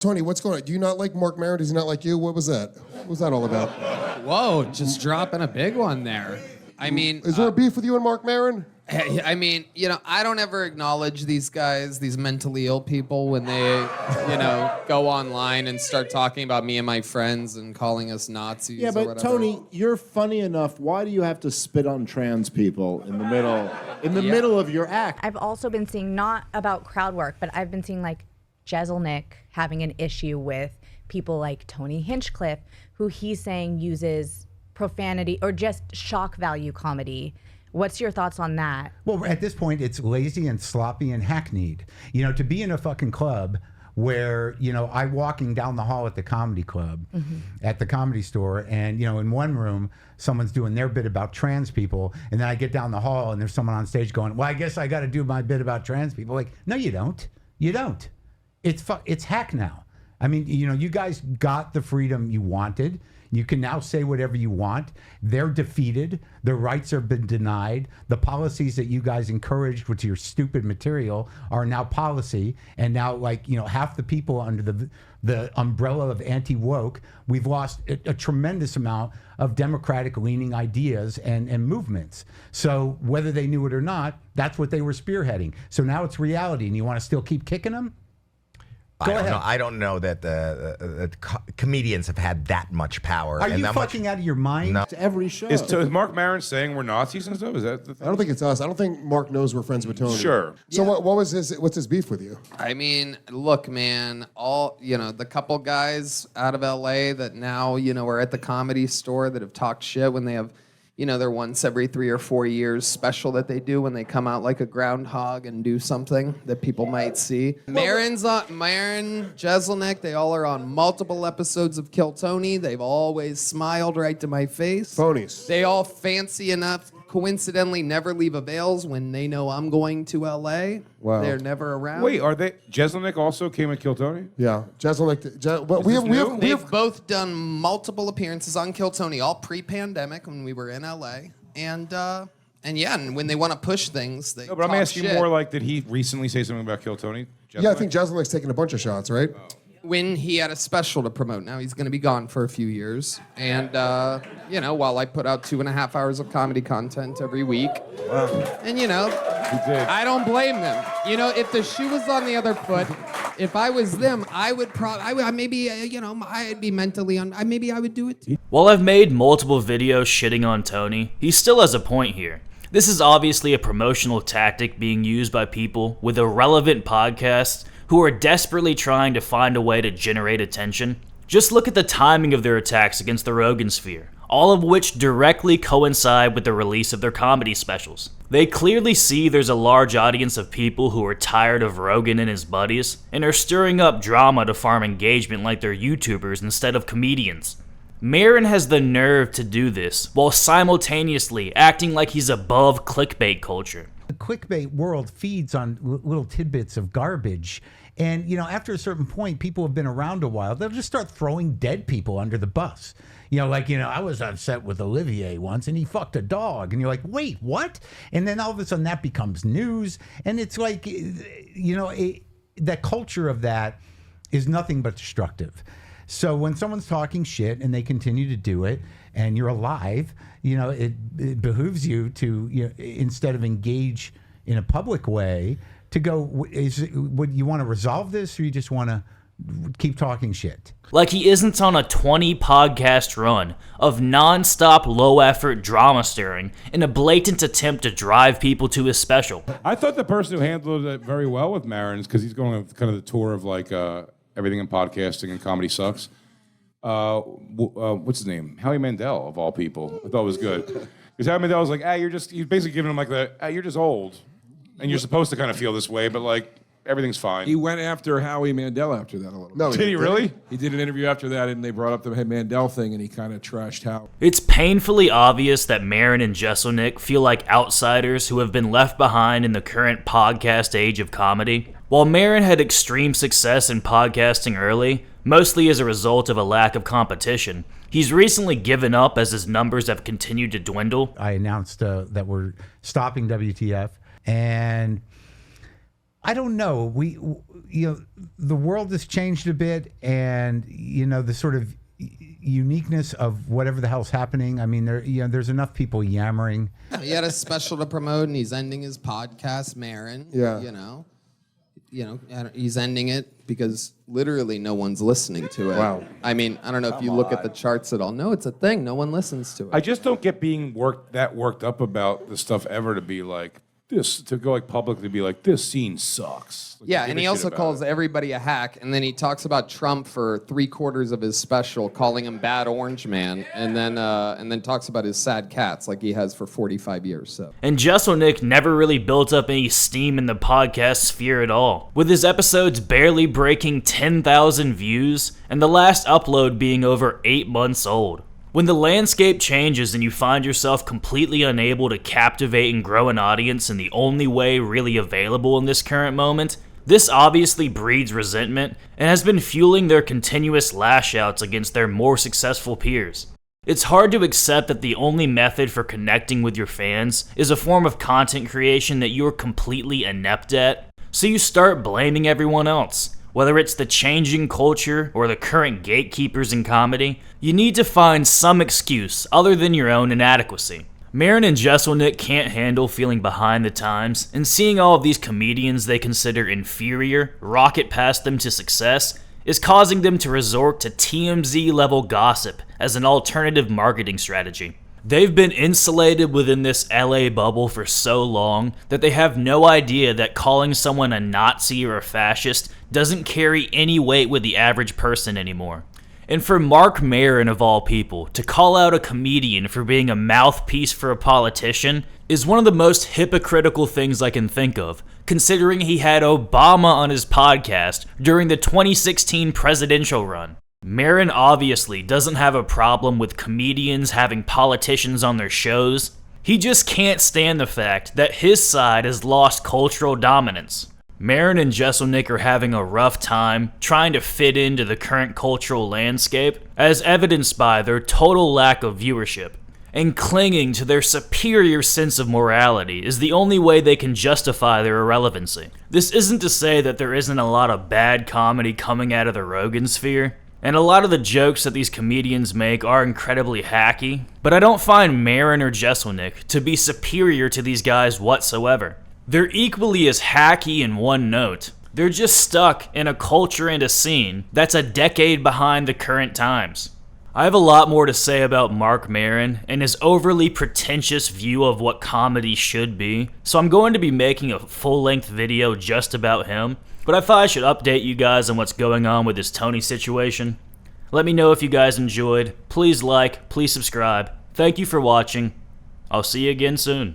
Tony, what's going on? Do you not like Marc Maron? Does he not like you? What was that? What was that all about? Whoa, just dropping a big one there. I mean... Is there a beef with you and Marc Maron? I mean, I don't ever acknowledge these guys, these mentally ill people, when they, go online and start talking about me and my friends and calling us Nazis Yeah, or but whatever. Tony, you're funny enough. Why do you have to spit on trans people in the middle of your act? I've also been seeing, not about crowd work, but I've been seeing like Jeselnik having an issue with people like Tony Hinchcliffe, who he's saying uses profanity or just shock value comedy. What's your thoughts on that? Well, at this point, it's lazy and sloppy and hackneyed. To be in a fucking club where, I'm walking down the hall at the comedy club, at the Comedy Store, and, in one room, someone's doing their bit about trans people, and then I get down the hall and there's someone on stage going, well, I guess I got to do my bit about trans people. Like, no, you don't. You don't. It's hack now. I mean, you guys got the freedom you wanted. You can now say whatever you want. They're defeated. Their rights have been denied. The policies that you guys encouraged with your stupid material are now policy. And now, half the people under the umbrella of anti-woke, we've lost a tremendous amount of democratic-leaning ideas and movements. So whether they knew it or not, that's what they were spearheading. So now it's reality, and you want to still keep kicking them? I don't know that the comedians have had that much power. Are you fucking out of your mind? No. It's every show. Is Marc Maron saying we're Nazis and stuff? Is that the thing? I don't think it's us. I don't think Mark knows we're friends with Tony. Sure. So what's his beef with you? I mean, look, man, the couple guys out of LA that now, are at the Comedy Store that have talked shit when they have, their once every 3 or 4 years special that they do when they come out like a groundhog and do something that people might see. Maron, Jeselnik, they all are on multiple episodes of Kill Tony. They've always smiled right to my face. Phonies. They all fancy enough, coincidentally, never leave avails when they know I'm going to LA. Wow. They're never around. Wait, are they? Jeselnik also came and killed Tony? Yeah, Jeselnik. Well, They've both done multiple appearances on Kill Tony, all pre-pandemic when we were in LA, and when they want to push things, they. No, but I'm talk asking shit. more like, did he recently say something about Kill Tony? Jeselnik? Yeah, I think Jeselnik's taking a bunch of shots, right? When he had a special to promote. Now he's going to be gone for a few years. And, while I put out 2.5 hours of comedy content every week. Wow. And, I don't blame them. If the shoe was on the other foot, if I was them, I would I'd be mentally maybe I would do it too. While I've made multiple videos shitting on Tony, he still has a point here. This is obviously a promotional tactic being used by people with irrelevant podcasts who are desperately trying to find a way to generate attention. Just look at the timing of their attacks against the Rogan sphere, all of which directly coincide with the release of their comedy specials. They clearly see there's a large audience of people who are tired of Rogan and his buddies, and are stirring up drama to farm engagement like they're YouTubers instead of comedians. Maron has the nerve to do this, while simultaneously acting like he's above clickbait culture. The clickbait world feeds on little tidbits of garbage. And, after a certain point, people have been around a while. They'll just start throwing dead people under the bus. I was upset with Olivier once and he fucked a dog. And you're like, wait, what? And then all of a sudden that becomes news. And it's like, the culture of that is nothing but destructive. So when someone's talking shit and they continue to do it and you're alive, it behooves you to, instead of engage in a public way, to go, would you want to resolve this or you just want to keep talking shit? Like he isn't on a 20 podcast run of non-stop low-effort drama stirring in a blatant attempt to drive people to his special. I thought the person who handled it very well with Maron's, because he's going on kind of the tour of everything in podcasting and comedy sucks. What's his name? Howie Mandel, of all people. I thought it was good. Because Howie Mandel was like, he's basically giving him you're just old. And you're supposed to kind of feel this way, but everything's fine. He went after Howie Mandel after that a little bit. No, Did he really? He did an interview after that, and they brought up the Mandel thing, and he kind of trashed Howie. It's painfully obvious that Maron and Jeselnik feel like outsiders who have been left behind in the current podcast age of comedy. While Maron had extreme success in podcasting early, mostly as a result of a lack of competition, he's recently given up as his numbers have continued to dwindle. I announced that we're stopping WTF. And I don't know. The world has changed a bit, and the sort of uniqueness of whatever the hell's happening. I mean, there's enough people yammering. He had a special to promote, and he's ending his podcast, Maron. Yeah. He's ending it because literally no one's listening to it. Wow. I mean, I don't know if you look at the charts at all. No, it's a thing. No one listens to it. I just don't get being worked up about the stuff ever to be like this, to go like publicly be like, this scene sucks. Like, Yeah, give and a he shit also about calls it. everybody a hack, and then he talks about Trump for 3/4 of his special, calling him Bad Orange Man, and then talks about his sad cats like he has for 45 years. So. And Jeselnik never really built up any steam in the podcast sphere at all, with his episodes barely breaking 10,000 views, and the last upload being over 8 months old. When the landscape changes and you find yourself completely unable to captivate and grow an audience in the only way really available in this current moment, this obviously breeds resentment and has been fueling their continuous lash-outs against their more successful peers. It's hard to accept that the only method for connecting with your fans is a form of content creation that you are completely inept at, so you start blaming everyone else. Whether it's the changing culture or the current gatekeepers in comedy, you need to find some excuse other than your own inadequacy. Maron and Jeselnik can't handle feeling behind the times, and seeing all of these comedians they consider inferior rocket past them to success is causing them to resort to TMZ-level gossip as an alternative marketing strategy. They've been insulated within this LA bubble for so long that they have no idea that calling someone a Nazi or a fascist doesn't carry any weight with the average person anymore. And for Marc Maron, of all people, to call out a comedian for being a mouthpiece for a politician is one of the most hypocritical things I can think of, considering he had Obama on his podcast during the 2016 presidential run. Maron obviously doesn't have a problem with comedians having politicians on their shows. He just can't stand the fact that his side has lost cultural dominance. Maron and Jeselnik are having a rough time trying to fit into the current cultural landscape, as evidenced by their total lack of viewership. And clinging to their superior sense of morality is the only way they can justify their irrelevancy. This isn't to say that there isn't a lot of bad comedy coming out of the Rogan sphere, and a lot of the jokes that these comedians make are incredibly hacky, but I don't find Maron or Jeselnik to be superior to these guys whatsoever. They're equally as hacky in one note. They're just stuck in a culture and a scene that's a decade behind the current times. I have a lot more to say about Marc Maron and his overly pretentious view of what comedy should be, so I'm going to be making a full-length video just about him, but I thought I should update you guys on what's going on with this Tony situation. Let me know if you guys enjoyed. Please like, please subscribe. Thank you for watching. I'll see you again soon.